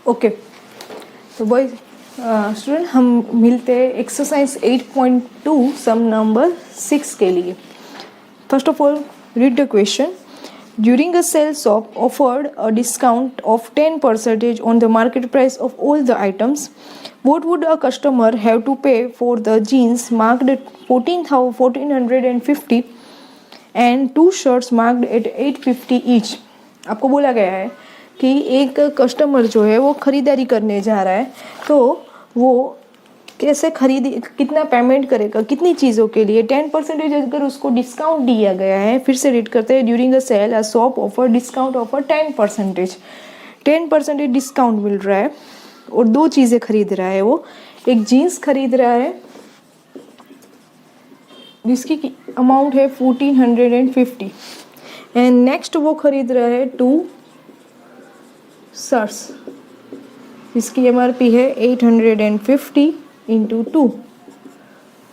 Okay, तो boys student हम मिलते हैं एक्सरसाइज 8.2 सम नंबर 6 के लिए. First of all read the question. During a sale shop offered a discount of 10% on the market price of all the items, what would a customer have to pay for the jeans marked at 1450 and two shirts marked at 850 each? आपको बोला गया है कि एक customer जो है वो ख़रीदारी करने जा रहा है, तो वो कैसे खरीदी, कितना पेमेंट करेगा, कितनी चीज़ों के लिए. 10% अगर उसको डिस्काउंट दिया गया है, फिर से रीड करते हैं. During a sale a shop offer discount offer 10% discount मिल रहा है और दो चीज़ें खरीद रहा है. वो एक जीन्स खरीद रहा है जिसकी अमाउंट है 1450 एंड नेक्स्ट वो खरीद रहा है 2 शर्ट्स जिसकी एमआरपी है 850 इंटू 2.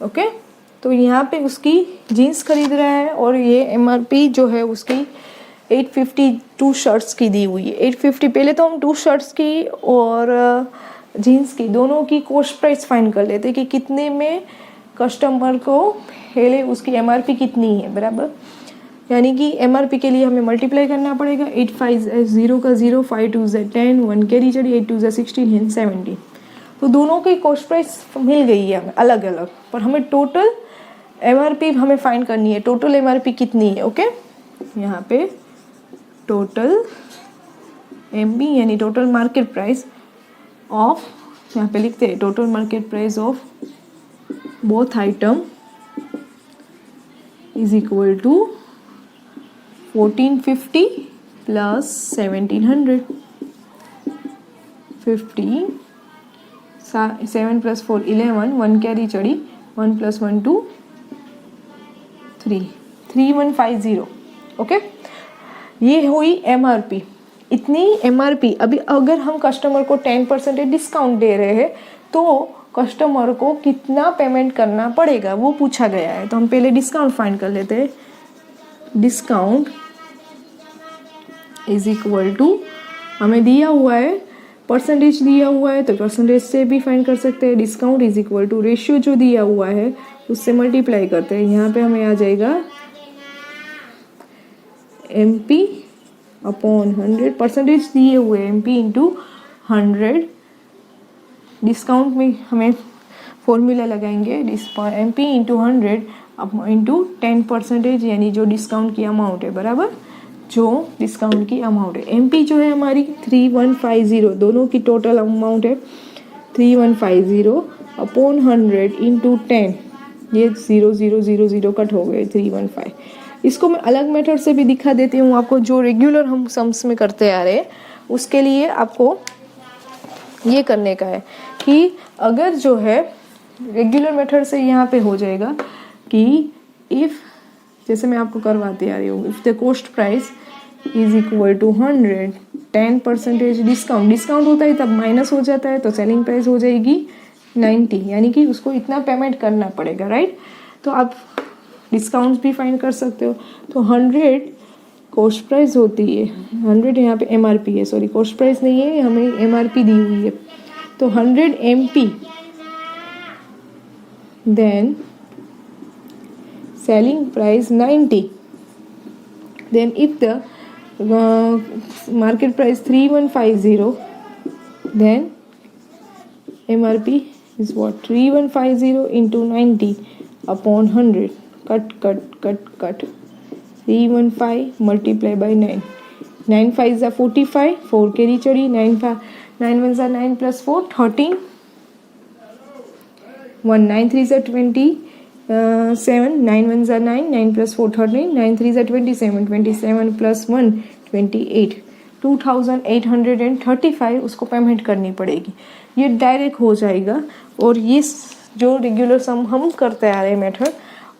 ओके, तो यहाँ पे उसकी जीन्स खरीद रहा है और ये एमआरपी जो है उसकी 850 2 शर्ट्स की दी हुई है. 850 पहले तो हम 2 शर्ट्स की और जीन्स की दोनों की कॉस्ट प्राइस फाइंड कर लेते कि कितने में कस्टमर को पहले उसकी एमआरपी कितनी है. बराबर, यानी कि एमआरपी के लिए हमें मल्टीप्लाई करना पड़ेगा. 8 5 0 का 0, 5 2 10, 1 कैरी चढ़ी, 8 2 16 एंड 17. तो दोनों की कॉस्ट प्राइस मिल गई है हमें अलग अलग, पर हमें टोटल एमआरपी हमें फाइंड करनी है. टोटल एमआरपी कितनी है. ओके, यहाँ पे टोटल एमपी यानी टोटल मार्केट प्राइस ऑफ, यहाँ पे लिखते हैं total market price of both item is equal to 1450 plus 1700. 50 7 plus 4 11, 1 carry चढ़ी, 1 प्लस 1 2 3, 3150. ओके, ये हुई एमआरपी. इतनी एमआरपी. अभी अगर हम कस्टमर को 10% डिस्काउंट दे रहे हैं तो कस्टमर को कितना पेमेंट करना पड़ेगा वो पूछा गया है. तो हम पहले डिस्काउंट फाइंड कर लेते हैं. डिस्काउंट इज इक्वल टू, हमें दिया हुआ है परसेंटेज दिया हुआ है तो परसेंटेज से भी फाइंड कर सकते हैं. Discount is equal to ratio जो दिया हुआ है उससे मल्टीप्लाई करते हैं. यहाँ पे हमें आ जाएगा MP अपॉन 100. परसेंटेज दिए हुए MP इंटू 100. डिस्काउंट में हमें फॉर्मूला लगाएंगे MP इंटू 100 इंटू 10% यानी जो डिस्काउंट की अमाउंट है. बराबर, जो डिस्काउंट की अमाउंट है. MP जो है हमारी 3150, दोनों की टोटल अमाउंट है 3150 अपॉन 100 इंटू 10. ये 0 0 0 0 कट हो गए 315. इसको मैं अलग मेथड से भी दिखा देती हूँ आपको, जो रेगुलर हम सम्स में करते आ रहे हैं. उसके लिए आपको ये करने का है कि अगर जो है रेगुलर मेथड से यहाँ पे हो जाएगा कि इफ़, जैसे मैं आपको करवाती आ रही हूँ, if the cost price is equal to 100, 10% discount होता है तब माइनस हो जाता है, तो सेलिंग प्राइस हो जाएगी 90, यानी कि उसको इतना पेमेंट करना पड़ेगा. राइट, तो आप डिस्काउंट्स भी फाइंड कर सकते हो. तो 100 कॉस्ट प्राइस होती है, 100 यहाँ पे एमआरपी है, सॉरी कॉस्ट प्राइस नहीं है, हमें एमआरपी दी हुई है. तो 100 MP then selling price 90, then if the market price 3150, then MRP is what, 3150 into 90 upon 100, cut 315 multiply by 9, 9 5s are 45, 4 carry chadi, 9 1s are 9 plus 4 13, 1 9 3s are 20, 7 9 1s are 9, 9 plus 4 13, 9 3s are 27, 27 plus 1 28, 2835 उसको payment करनी पड़ेगी. ये direct हो जाएगा. और ये जो regular सम हम करते आ रहे हैं मेथड,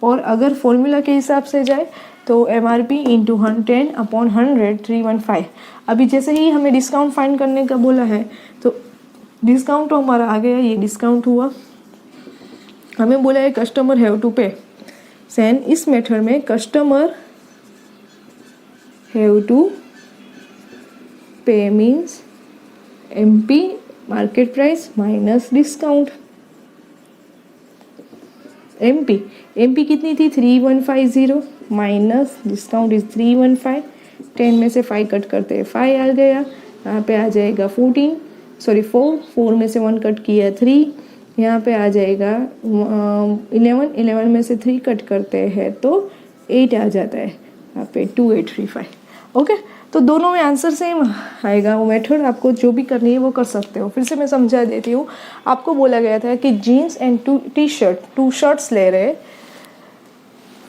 और अगर फॉर्मूला के हिसाब से जाए तो एमआरपी इंटू 10 अपॉन 100 315. अभी जैसे ही हमें डिस्काउंट फाइंड करने का बोला है तो डिस्काउंट तो हमारा आ गया, ये डिस्काउंट हुआ. हमें बोला है कस्टमर हैव टू पे. सेन इस मेथड में कस्टमर हैव टू पे means MP market price minus discount. MP कितनी थी 3150 माइनस डिस्काउंट इज 315। 10 में से 5 कट करते हैं 5 आ गया, यहाँ पे आ जाएगा 4 में से 1 कट किया 3, यहाँ पे आ जाएगा 11 में से 3 कट करते हैं तो 8 आ जाता है, यहाँ पे 2835। ओके, तो दोनों में आंसर सेम आएगा। वो मेथड आपको जो भी करनी है वो कर सकते हो। फिर से मैं समझा देती हूँ। आपको बोला गया था कि जीन्स एंड टू शर्ट्स ले रहे,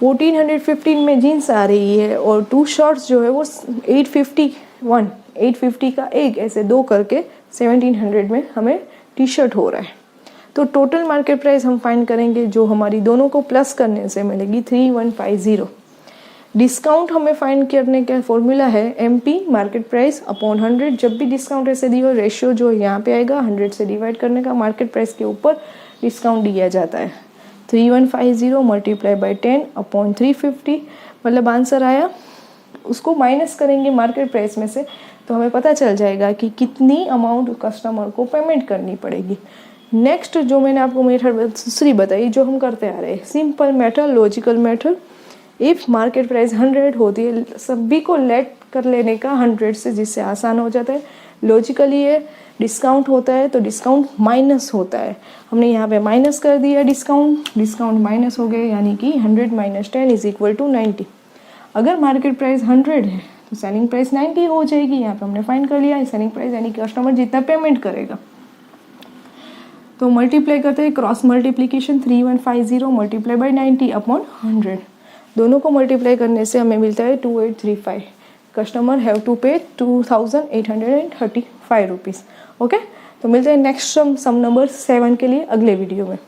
1415 में जीन्स आ रही है और 2 शर्ट्स जो है वो 850 का एक, ऐसे 2 करके 1700 में हमें टी शर्ट हो रहा है। तो टोटल मार्केट प्राइस हम फाइंड करेंगे जो हमारी दोनों को प्लस करने से मिलेगी 3150। डिस्काउंट हमें फाइंड करने का फॉर्मूला है MP मार्केट प्राइस अपॉन 100। जब भी डिस्काउंट ऐसे दी हो, रेशियो जो यहाँ पे आएगा 100 से डिवाइड करने का, मार्केट प्राइस के ऊपर डिस्काउंट दिया जाता है। 3150 मल्टीप्लाई बाई 10 अपॉन 350, मतलब आंसर आया। उसको माइनस करेंगे मार्केट प्राइस में से तो हमें पता चल जाएगा कि कितनी अमाउंट कस्टमर को पेमेंट करनी पड़ेगी। नेक्स्ट जो मैंने आपको मेथड दूसरी बताई जो हम करते आ रहे हैं, simple method, logical method. If market price 100 होती है, सभी को लेट कर लेने का 100 से, जिससे आसान हो जाता है। लॉजिकली ये डिस्काउंट होता है तो डिस्काउंट माइनस होता है, हमने यहाँ पे माइनस कर दिया डिस्काउंट माइनस हो गए, यानी कि 100 माइनस 10 इज इक्वल टू 90। अगर मार्केट प्राइस 100 है तो सेलिंग प्राइस 90 हो जाएगी। यहाँ पे हमने फाइंड कर लिया सेलिंग प्राइस, यानी कि कस्टमर जितना पेमेंट करेगा। तो मल्टीप्लाई करते हैं, cross multiplication 3150 multiply by 90 upon 100। दोनों को मल्टीप्लाई करने से हमें मिलता है 2835। कस्टमर हैव टू पे 2835 रुपीज़। ओके, तो मिलते हैं नेक्स्ट सम नंबर 7 के लिए अगले वीडियो में।